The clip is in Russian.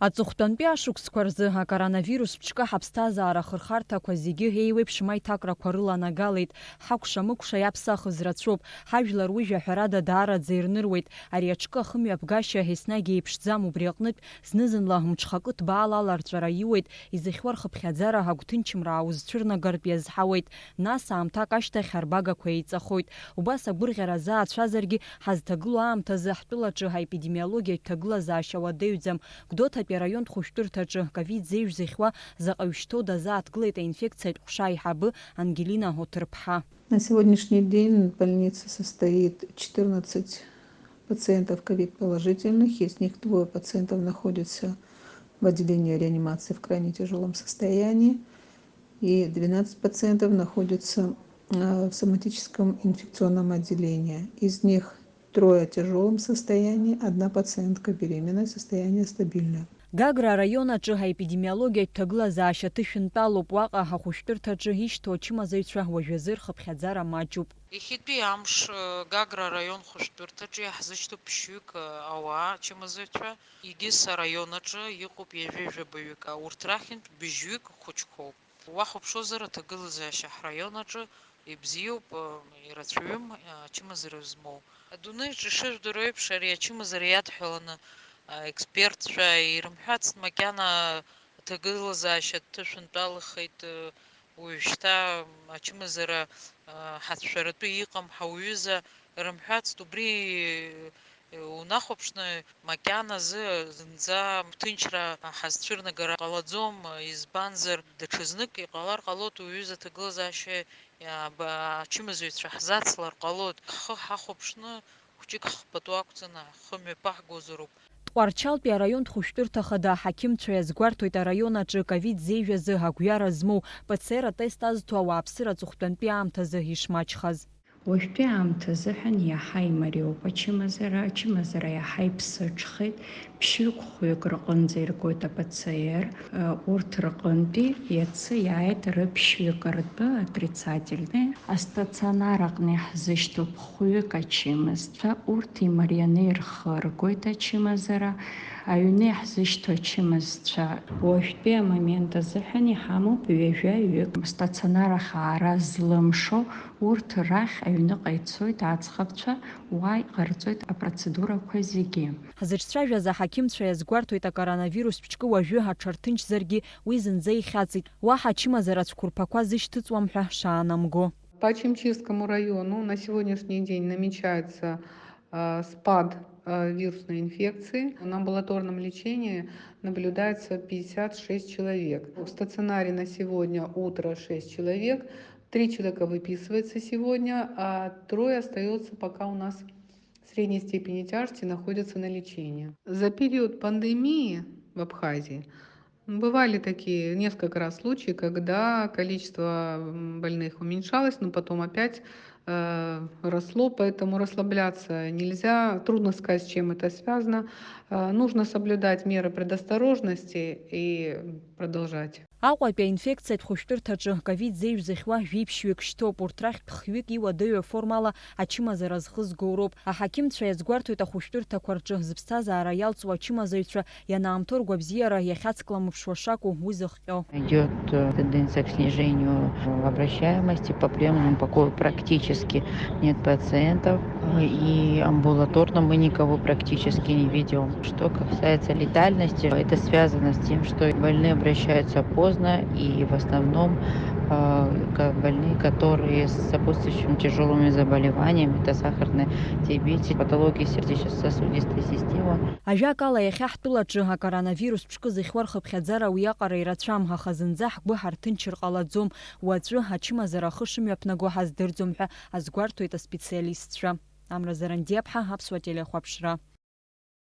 Аҵыхәтәантәи ашықәсқәа рзы акоронавирус ԥҽка ҳаԥсҭазаара ахырхарҭақәа зегьы еиуеиԥшма иҭакрақәа рыланагалеит. Ҳакәша-мыкәша иаԥсахыз рацәоуп. Ҳажәлар уи жәаҳәарада даараӡа ирныруеит. Ари аҿкы ахымҩаԥгашьа еснагь еиԥшӡам. Убри аҟнытә зны-зынла мҽхакы ҭбаала аларҵәара иуеит. Изыхьуа рхыԥхьаӡара агәҭынчымра ааузцәырнагартә иазҳауеит. Нас аамҭак ашьҭахь арбагақәа еиҵахоит. Убас агәырӷьара заацәазаргьы ҳазҭагылоу аамҭазы ҳтәылаҿы ҳаепидемиологиатә ҭагылазаашьа уадаҩӡам. Гәдоуҭатәи араионтә хәышәтәырҭаҿы ковид зеиԥш зыхьуа заҟаҩ шьҭоу дазааҭгылеит аинфекциатә ҟәша аиҳабы Ангелина Оҭырԥҳа. На сегодняшний день в больнице состоит 14 пациентов ковид-положительных, из них 2 пациентов находятся в отделении реанимации в крайне тяжелом состоянии, и 12 пациентов находятся в соматическом инфекционном отделении. Из них 3 в тяжелом состоянии, 1 пациентка беременная, состояние стабильное. Гагра араионаҿы ҳаепидемиологиатә ҭагылазаашьа ҭышәынтәалоуп. Уаҟа ҳахәышәтәырҭаҿы ишьҭоу ачымазаҩцәа уажәазы рхыԥхьаӡара маҷуп. Иахьатәи амш Гагра араион хәышәтәырҭаҿы иаҳзышьҭоуп ԥшьҩык ауаа ачымазаҩцәа, Игьыс араионаҿы иҟоуп ҩажәа-ҩажәабаҩык. Урҭ рахьынтә быжьҩык хәыҷқәоуп. Уахәаԥшуазар аҭагылазаашьа ҳраион аҿы ибзиоуп, ирацәаҩым ачымазара змоу. Адунеиаҿы ишыжәдыруа еиԥш ари ачымазара иадҳәаланы експертцәа ирымҳәацт макьана аҭагылазаашьа дҭышәынтәалахеит, уажәшьҭа ачымазара ҳацәшәаратәы иҟам ҳауҩыза рымҳәацт. Убри унахәаԥшны макьаназы зынӡа ҭынчра ҳазцәырнагара ҟалаӡом, избанзар даҽазнык иҟалар ҟалоит уаҩыза аҭагылазаашьа ачымазаҩцәа ҳзацлар ҟалоит. Ҳхы ҳахәаԥшны хәҷык ҳхԥатәы ақәҵаны ҳхымҩаԥы ҳгозароуп. Тҟәарчалтәи араионтә хәышәтәырҭа хада аҳақьымцәа иазгәарҭоит араион аҿы ковид зеижәазы агәҩара змоу ПЦР атест азҭо ауааԥсыра аҵыхәтәантәи аамҭазы ишмаҷхаз. Уажәтәи аамҭазы ҳәан иаҳа имариоуп ачымазара иаҳа иԥсыҽхеит. Ԥшьҩык хәҩык рҟынӡа иргоит аПЦР. Урҭ рҟынтәи иацы иааит рыԥшьҩык ртәы отрицательный. Астационар аҟны иаҳзышьҭоуп хәҩык ачымазцәа. Урҭ имарианы ирхыргоит ачымазара. Аҩны иаҳзышьҭоу ачымазцәа уажәтәи амомент азыҳәан иҳамоуп ҩажәаҩык. Стационар ахь аара злымшо урҭ рахь аҩныҟа ицоит аӡӷабцәа, уа иҟарҵоит апроцедурақәа зегьы. Ҳзыҿцәажәаз аҳақьымцәа иазгәарҭоит акоронавирус ԥҽкы уажәы ҳаҽарҭынчзаргьы уи зынӡа ихьаҵит. Уаҳа ачымазара цәқәырԥақәа зышьҭыҵуам ҳәа шаанамго. По Ачимчирскому району на сегодняшний день намечается спад вирусной инфекции. На амбулаторном лечении наблюдается 56 человек. В стационаре на сегодня утро 6 человек. 3 человека выписывается сегодня, а 3 остается пока у нас в средней степени тяжести, находятся на лечении. За период пандемии в Абхазии бывали такие несколько раз случаи, когда количество больных уменьшалось, но потом опять росло, поэтому расслабляться нельзя. Трудно сказать, с чем это связано. Нужно соблюдать меры предосторожности и продолжать. Аҟәатәи аинфекциатә хәышәтәырҭаҿы ковид зеиԥш зыхьуа жәиԥшьҩык шьҭоуп. Урҭ рахьтә хҩык иуадаҩу аформала ачымазара зхызгоуроуп. Аҳақьымцәа иазгәарҭоит ахәышәтәырҭақәа рҿы зыԥсҭазаара иалҵуа ачымазаҩцәа ианаамҭоу ргәабзиара иахьацкламыԥшуа шакәу уи зыхҟьо. Идет тенденция к снижению обращаемости, по-прежнему покою практически нет пациентов, и амбулаторно мы никого практически не ведем. Что касается летальности, это связано с тем, что больные обращаются поздно, и в основном больные, которые с сопутствующими тяжелыми заболеваниями, это сахарный диабет, патологии сердечно-сосудистой системы. Ажәакала иахьа ҳтәылаҿы акоронавирус ԥҽкы зыхьуа рхыԥхьаӡара уиаҟара ирацәам, аха зынӡа ҳгәы ҳарҭынчыр ҟалаӡом. Уаҵәы ачымазара ахы шымҩаԥнаго ҳаздырӡом ҳәа азгәарҭоит аспециалистцәа. Амра Зарандиаԥҳа, Аԥсуа телехәаԥшра.